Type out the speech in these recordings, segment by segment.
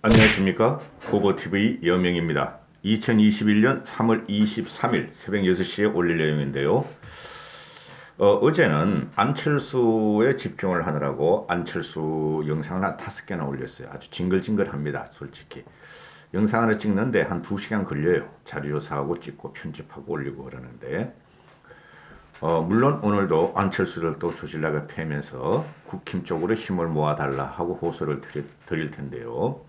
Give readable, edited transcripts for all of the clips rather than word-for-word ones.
안녕하십니까. 고고TV 여명입니다. 2021년 3월 23일 새벽 6시에 올릴 내용인데요. 어제는 안철수에 집중을 하느라고 안철수 영상을 한 5개나 올렸어요. 아주 징글징글합니다. 솔직히. 영상 하나 찍는데 한 2시간 걸려요. 자료조사하고 찍고 편집하고 올리고 그러는데 물론 오늘도 안철수를 또 조질라게 패면서 국힘 쪽으로 힘을 모아달라 하고 호소를 드릴 텐데요.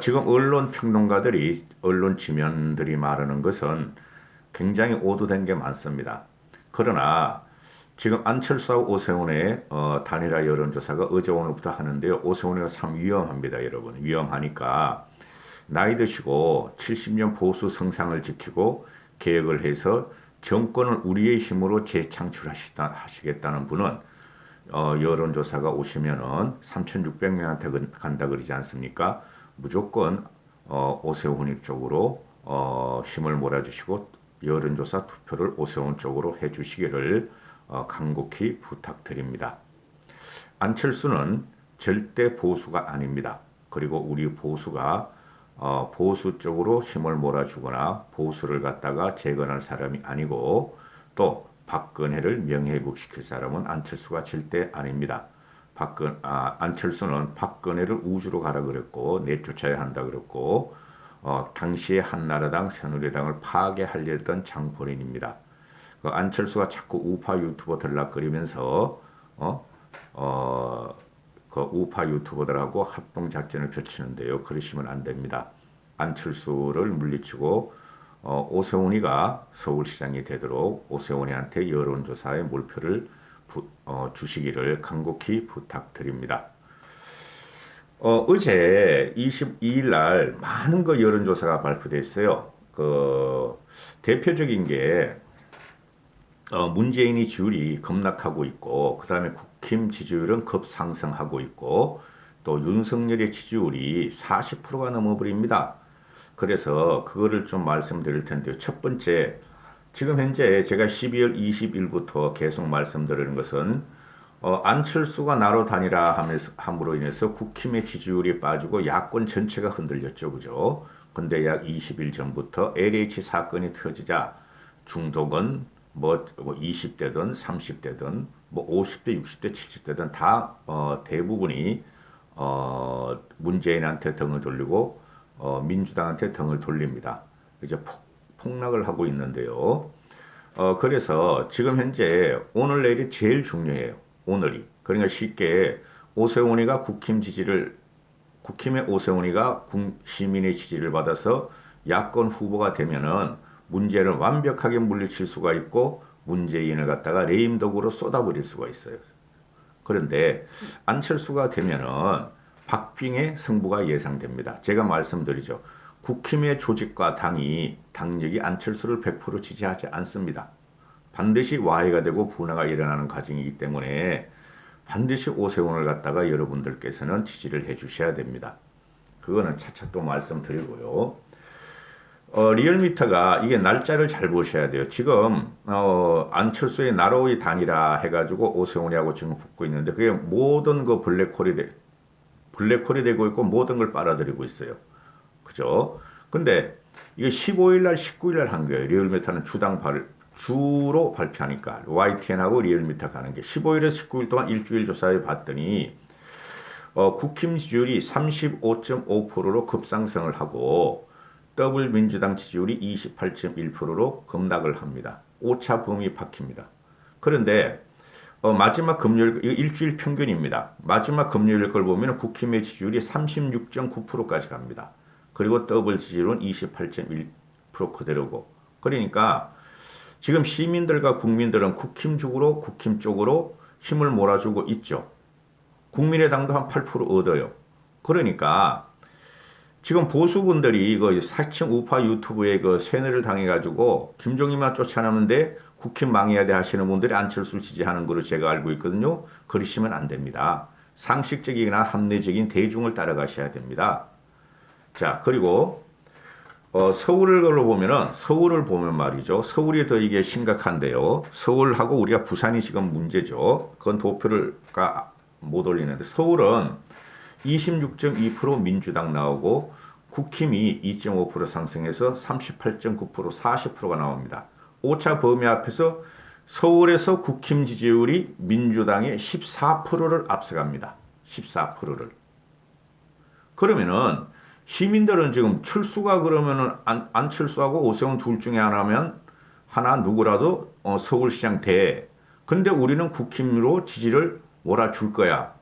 지금 언론 평론가들이, 언론 지면들이 말하는 것은 굉장히 오도된 게 많습니다. 그러나 지금 안철수하고 오세훈의 단일화 여론조사가 어제 오늘부터 하는데요. 오세훈이가 참 위험합니다, 여러분. 위험하니까 나이 드시고 70년 보수 성상을 지키고 개혁을 해서 정권을 우리의 힘으로 재창출하시겠다는 분은 여론조사가 오시면은 3,600명한테 간다 그러지 않습니까? 무조건 오세훈 쪽으로 힘을 몰아주시고 여론조사 투표를 오세훈 쪽으로 해주시기를 간곡히 부탁드립니다. 안철수는 절대 보수가 아닙니다. 그리고 우리 보수가 보수 쪽으로 힘을 몰아주거나 보수를 갖다가 재건할 사람이 아니고 또 박근혜를 명예회복시킬 사람은 안철수가 절대 아닙니다. 안철수는 박근혜를 우주로 가라 그랬고 내쫓아야 한다 그랬고 당시에 한나라당, 새누리당을 파괴하려 했던 장본인입니다. 그 안철수가 자꾸 우파 유튜버 들락거리면서 그 우파 유튜버들하고 합동작전을 펼치는데요. 그러시면 안 됩니다. 안철수를 물리치고 오세훈이가 서울시장이 되도록 오세훈이한테 여론조사의 몰표를 주시기를 간곡히 부탁드립니다. 어제 22일 날 많은 거 여론조사가 발표됐어요. 그 대표적인 게 문재인이 지지율이 급락하고 있고, 그 다음에 국힘 지지율은 급상승하고 있고, 또 윤석열의 지지율이 40%가 넘어버립니다. 그래서 그거를 좀 말씀드릴 텐데요. 첫 번째, 지금 현재 제가 12월 20일부터 계속 말씀드리는 것은 안철수가 나로 다니라 함으로 인해서 국힘의 지지율이 빠지고 야권 전체가 흔들렸죠. 그죠? 근데 약 20일 전부터 LH 사건이 터지자 중도건 뭐 20대든 30대든 뭐 50대, 60대, 70대든 다 대부분이 문재인한테 등을 돌리고 민주당한테 등을 돌립니다. 이제 폭락을 하고 있는데요. 그래서 지금 현재 오늘 내일이 제일 중요해요. 오늘이. 그러니까 쉽게 오세훈이가 국힘의 오세훈이가 시민의 지지를 받아서 야권 후보가 되면은 문재인을 완벽하게 물리칠 수가 있고 문재인을 갖다가 레임덕으로 쏟아버릴 수가 있어요. 그런데 안철수가 되면은 박빙의 승부가 예상됩니다. 제가 말씀드리죠. 국힘의 조직과 당력이 안철수를 100% 지지하지 않습니다. 반드시 와해가 되고 분화가 일어나는 과정이기 때문에 반드시 오세훈을 갖다가 여러분들께서는 지지를 해주셔야 됩니다. 그거는 차차 또 말씀드리고요. 리얼미터가 이게 날짜를 잘 보셔야 돼요. 지금 안철수의 나로의 단일화 해가지고 오세훈이하고 지금 붙고 있는데 그게 모든 그 블랙홀이 되고 있고 모든 걸 빨아들이고 있어요. 그죠? 근데 이게 15일 날, 19일 날 한 거예요. 리얼미터는 주로 발표하니까 YTN하고 리얼미터 가는 게 15일에서 19일 동안 일주일 조사해 봤더니 국힘 지지율이 35.5%로 급상승을 하고 더블민주당 지지율이 28.1%로 급락을 합니다. 오차 범위 박힙니다. 그런데 마지막 금요일, 이거 일주일 평균입니다. 마지막 금요일 걸 보면 국힘의 지지율이 36.9%까지 갑니다. 그리고 더블 지지율은 28.1% 그대로고. 그러니까 지금 시민들과 국민들은 국힘 쪽으로 힘을 몰아주고 있죠. 국민의당도 한 8% 얻어요. 그러니까 지금 보수분들이 이거 사칭 우파 유튜브에 그 세뇌를 당해가지고 김종인만 쫓아나는데 국힘 망해야 돼 하시는 분들이 안철수를 지지하는 걸로 제가 알고 있거든요. 그러시면 안 됩니다. 상식적이나 합리적인 대중을 따라가셔야 됩니다. 자, 그리고 서울을 서울을 보면 말이죠. 서울이 더 이게 심각한데요. 서울하고 우리가 부산이 지금 문제죠. 그건 도표가 못 올리는데 서울은 26.2% 민주당 나오고 국힘이 2.5% 상승해서 38.9% 40%가 나옵니다. 오차 범위 앞에서 서울에서 국힘 지지율이 민주당의 14%를 앞서갑니다. 14%를. 그러면은 시민들은 지금 철수가 그러면은 안철수하고 오세훈 둘 중에 하나 누구라도 서울시장 돼. 근데 우리는 국힘으로 지지를 몰아줄 거야.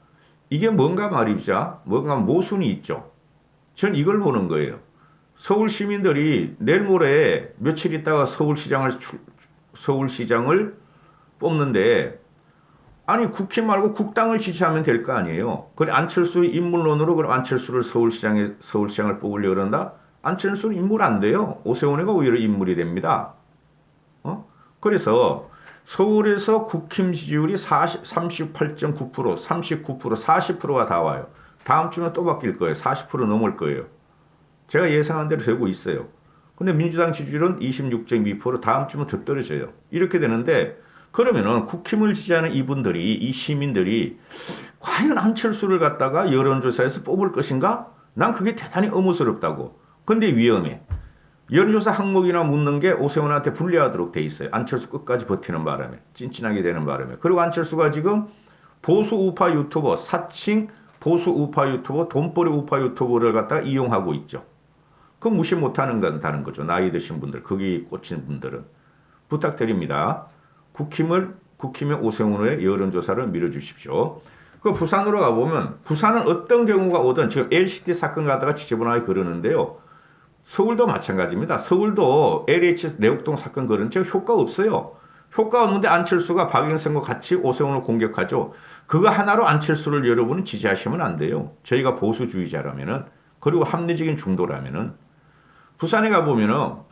이게 뭔가 말이죠. 뭔가 모순이 있죠. 전 이걸 보는 거예요. 서울 시민들이 내일 모레 며칠 있다가 서울시장을 뽑는데 아니 국힘 말고 국당을 지지하면 될 거 아니에요. 그래 안철수의 인물론으로 그럼 안철수를 서울시장을 뽑으려 그런다? 안철수는 인물 안 돼요. 오세훈이가 오히려 인물이 됩니다. 그래서 서울에서 국힘 지지율이 38.9%, 39%, 40%가 다 와요. 다음 주면 또 바뀔 거예요. 40% 넘을 거예요. 제가 예상한 대로 되고 있어요. 근데 민주당 지지율은 26.2%, 다음 주면 더 떨어져요. 이렇게 되는데 그러면은 국힘을 지지하는 이 시민들이 과연 안철수를 갖다가 여론조사에서 뽑을 것인가? 난 그게 대단히 의문스럽다고. 근데 위험해. 여론조사 항목이나 묻는 게 오세훈한테 불리하도록 돼 있어요. 안철수 끝까지 버티는 바람에. 찐찐하게 되는 바람에. 그리고 안철수가 지금 보수 우파 유튜버, 사칭 보수 우파 유튜버, 돈벌이 우파 유튜버를 갖다가 이용하고 있죠. 그건 무시 못하는 건 다른 거죠. 나이 드신 분들, 거기 꽂힌 분들은. 부탁드립니다. 국힘의 오세훈의 여론조사를 밀어주십시오. 그 부산으로 가보면 부산은 어떤 경우가 오든 지금 LCT 사건 가다가 지저분하게 그러는데요. 서울도 마찬가지입니다. 서울도 LH 내곡동 사건 그런 적 효과 없어요. 효과 없는데 안철수가 박영선과 같이 오세훈을 공격하죠. 그거 하나로 안철수를 여러분은 지지하시면 안 돼요. 저희가 보수주의자라면은 그리고 합리적인 중도라면은 부산에 가보면은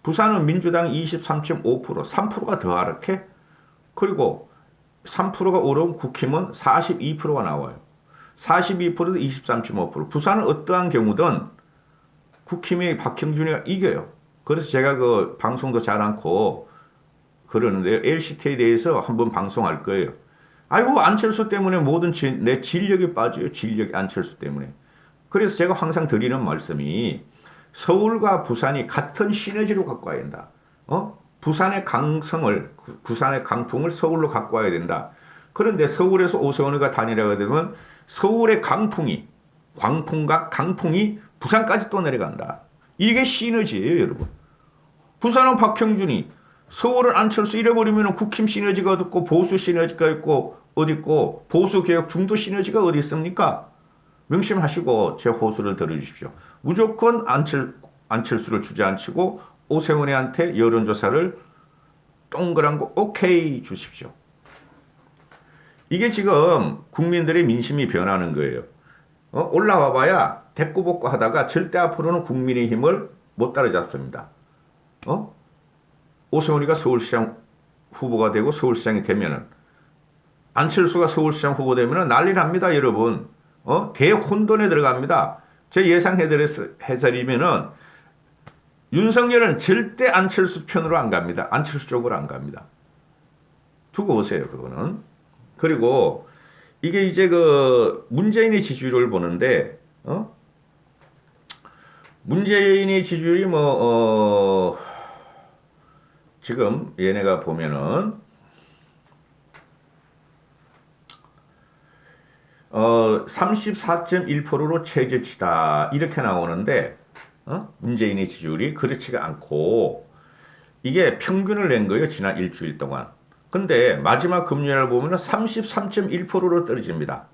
부산은 민주당 23.5%, 3%가 더 하락해. 그리고 3%가 오른 국힘은 42%가 나와요. 42%도 23.5%. 부산은 어떠한 경우든 국힘의 박형준이가 이겨요. 그래서 제가 그 방송도 잘 않고 그러는데요. LCT에 대해서 한번 방송할 거예요. 아이고 안철수 때문에 내 진력이 빠져요. 진력이 안철수 때문에. 그래서 제가 항상 드리는 말씀이 서울과 부산이 같은 시너지로 갖고 와야 된다. 부산의 부산의 강풍을 서울로 갖고 와야 된다. 그런데 서울에서 오세훈이가 다니려고 되면 서울의 광풍과 강풍이 부산까지 또 내려간다. 이게 시너지예요, 여러분. 부산은 박형준이, 서울은 안철수 이래버리면 국힘 시너지가 어디 있고 보수 시너지가 있고 어디 있고 보수개혁 중도 시너지가 어디 있습니까? 명심하시고 제 호소를 들어주십시오. 무조건 안철수를 주저앉히고 오세훈이한테 여론조사를 동그란 거 오케이 주십시오. 이게 지금 국민들의 민심이 변하는 거예요. 올라와 봐야 대꾸복구 하다가 절대 앞으로는 국민의힘을 못 따라잡습니다. 오세훈이가 서울시장 후보가 되고 서울시장이 되면은 안철수가 서울시장 후보 되면은 난리 납니다, 여러분. 대혼돈에 들어갑니다. 제 예상해드리면은 윤석열은 절대 안철수 편으로 안 갑니다. 안철수 쪽으로 안 갑니다. 두고 오세요, 그거는. 그리고 이게 이제 그 문재인의 지지율을 보는데, 문재인의 지지율이 지금 얘네가 보면은, 34.1%로 최저치다. 이렇게 나오는데, 문재인의 지지율이 그렇지가 않고, 이게 평균을 낸 거예요. 지난 일주일 동안. 근데 마지막 금요일 보면 33.1%로 떨어집니다.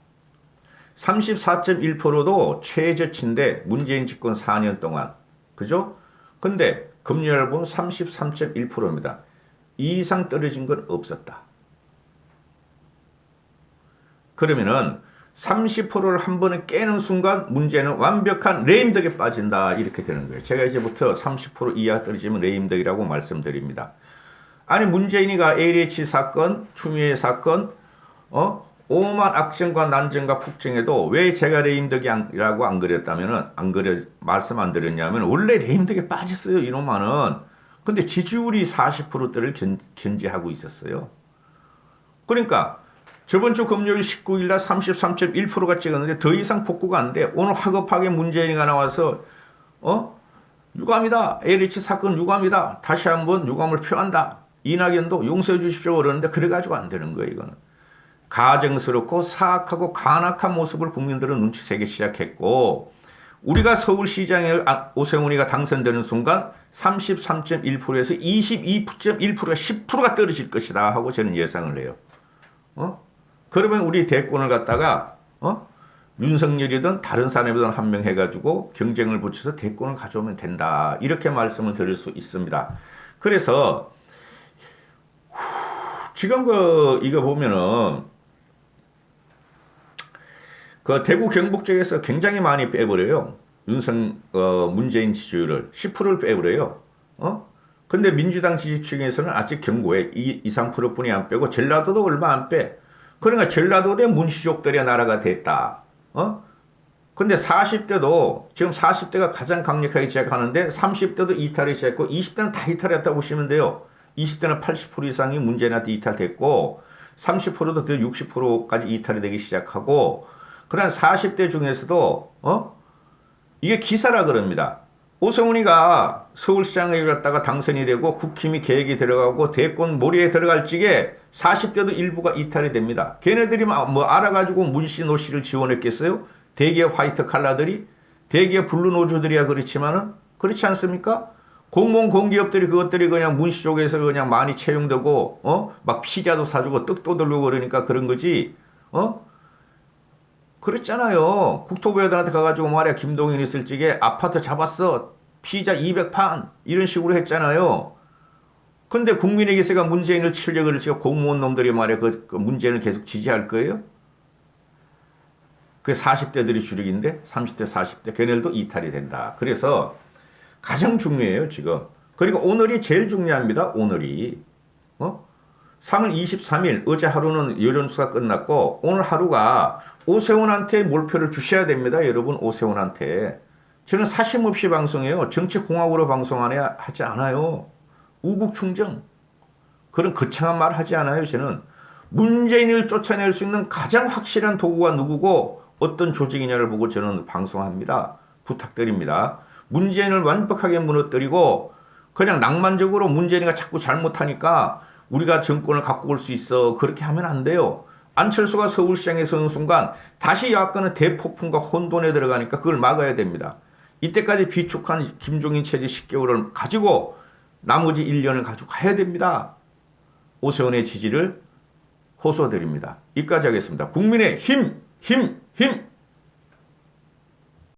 34.1%도 최저치인데 문재인 집권 4년 동안. 그죠? 근데 금요일 보면 33.1%입니다. 이 이상 떨어진 건 없었다. 그러면은 30%를 한 번에 깨는 순간 문제는 완벽한 레임덕에 빠진다. 이렇게 되는 거예요. 제가 이제부터 30% 이하 떨어지면 레임덕이라고 말씀드립니다. 아니 문재인이가 LH 사건, 추미애 사건, 오만 악정과 난정과 폭정에도 왜 제가 레임덕이라고 안 그랬다면은 말씀 안 드렸냐면 원래 레임덕에 빠졌어요, 이놈만은. 근데 지지율이 40%대를 견지하고 있었어요. 그러니까 저번 주 금요일 19일 날 33.1%가 찍었는데 더 이상 복구가 안 돼. 오늘 화급하게 문재인이가 나와서 유감이다. LH 사건 유감이다. 다시 한번 유감을 표한다. 이낙연도 용서해 주십시오 그러는데 그래가지고 안 되는 거예요. 이거는. 가증스럽고 사악하고 간악한 모습을 국민들은 눈치 채기 시작했고 우리가 서울시장에 오세훈이가 당선되는 순간 33.1%에서 22.1%가 10%가 떨어질 것이다 하고 저는 예상을 해요. 그러면 우리 대권을 갖다가 윤석열이든 다른 사람이든 한 명 해가지고 경쟁을 붙여서 대권을 가져오면 된다. 이렇게 말씀을 드릴 수 있습니다. 그래서 지금 이거 보면은 그 대구 경북 쪽에서 굉장히 많이 빼버려요. 문재인 지지율을 10%를 빼버려요. 근데 민주당 지지층에서는 아직 견고해. 2~3%뿐이 안 빼고 전라도도 얼마 안 빼. 그러니까 전라도대 문시족들의 나라가 됐다. 근데 40대도 지금 40대가 가장 강력하게 시작하는데 30대도 이탈이 시작했고 20대는 다 이탈했다고 보시면 돼요. 20대는 80% 이상이 문재인한테 이탈됐고 30%도 더 60%까지 이탈이 되기 시작하고 그다음 40대 중에서도 이게 기사라 그럽니다. 오세훈이가 서울시장에 갔다가 당선이 되고 국힘이 계획이 들어가고 대권 몰이에 들어갈 적에 40대도 일부가 이탈이 됩니다. 걔네들이 뭐 알아가지고 문씨 노씨를 지원했겠어요? 대기의 화이트 칼라들이 대기의 블루 노조들이야 그렇지만은 그렇지 않습니까? 공무원 공기업들이 그것들이 그냥 문씨 쪽에서 그냥 많이 채용되고 막 피자도 사주고 떡도 들고 그러니까 그런 거지. 그랬잖아요. 국토부 애들한테 가가지고 말이야 김동연 있을 적에 아파트 잡았어. 피자 200판 이런 식으로 했잖아요. 근데 국민의힘에서 문재인을 치려고 그러지 공무원 놈들이 말이야 그 문재인을 계속 지지할 거예요? 그게 40대들이 주력인데 30대 40대 걔네들도 이탈이 된다. 그래서 가장 중요해요 지금. 그리고 오늘이 제일 중요합니다. 오늘이 3월 23일 어제 하루는 여론수가 끝났고 오늘 하루가 오세훈한테 몰표를 주셔야 됩니다. 여러분 오세훈한테. 저는 사심없이 방송해요. 정치공학으로 하지 않아요. 우국충정. 그런 거창한 말 하지 않아요. 저는 문재인을 쫓아낼 수 있는 가장 확실한 도구가 누구고 어떤 조직이냐를 보고 저는 방송합니다. 부탁드립니다. 문재인을 완벽하게 무너뜨리고 그냥 낭만적으로 문재인이가 자꾸 잘못하니까 우리가 정권을 갖고 올 수 있어. 그렇게 하면 안 돼요. 안철수가 서울시장에 서는 순간 다시 야권은 대폭풍과 혼돈에 들어가니까 그걸 막아야 됩니다. 이때까지 비축한 김종인 체제 10개월을 가지고 나머지 1년을 가지고 가야 됩니다. 오세훈의 지지를 호소드립니다. 여기까지 하겠습니다. 국민의 힘, 힘, 힘!